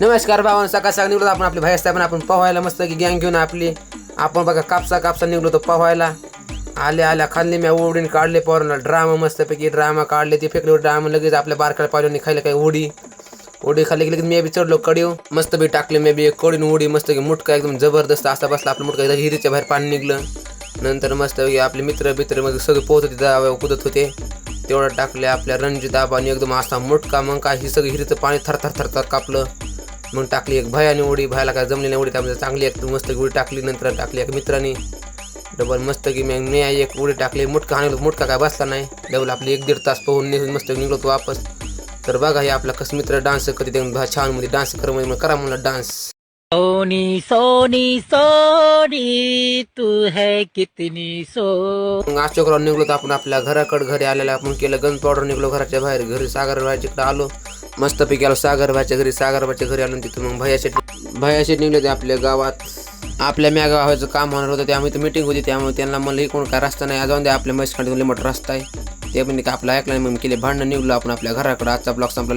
नमस्कार भावांनो, सकाळ सकाळ निघलो आपण आपले भाई असतात पण आपण पोहायला मस्त की गँग घेऊन आपली आपण बघा कापसा निघलो तो पोहायला. आल्या खाल्ली मी उडीन काढले पोरांना ड्रामा मस्तपैकी ड्रामा काढले ते फेकले ड्रामा लगेच आपल्या बारकाला पाहिलं खायला काही उडी खाल्ली की लगेच मी बी चढलो कडीव मस्त बी टाकले मी बी कडीन उडी मस्त की मुटका एकदम जबरदस्त असा बसला आपला मुटका हिरीच्या बाहेर पाणी निघलं. नंतर मस्त आपले मित्र मग सगळे पोहत होते कुदत होते तेवढं टाकले आपल्या रणजित आबानी एकदम असा मुटका मग काय ही सगळी हिरीचं पाणी थर कापलं. मग टाकली एक भयानी उडी भयाला काय जमली नाही उडी त्यामध्ये चांगली एक मस्त उडी टाकली. नंतर टाकली एक मित्रांनी डबल मस्त की मी एक उडी टाकली मुटका काय बसला नाही डबल आपली 1-1.5 तास पोहून मस्त निघलो तो वापस. तर बघा हे आपला कसं मित्र डान्स करीत एकदम छान मध्ये डान्स करा म्हणला डान्स. सोनी सोनी सोनी तू है कितनी सो. मग अशोकराव निघलो तर आपण आपल्या घरी आलेला आपण केलं गन पावडर निघलो घराच्या बाहेर घरी सागरबाईकडे आलो मस्तपैकी आलो सागरबाईच्या घरी आलो. तिथून मग भैया निघले ते आपल्या गावात आपल्या म्या गावाचं काम होणार होतं त्यामुळे मीटिंग होती त्यामुळे त्यांना मला इकडून काय रस्ता नाही जाऊन द्या आपल्या म्हैसखाली मोठा रस्ता आहे ते पण आपला ऐकला नाही मग केले भांडणं निघलो आपण आपल्या घराकडे. आजचा ब्लॉग संपला.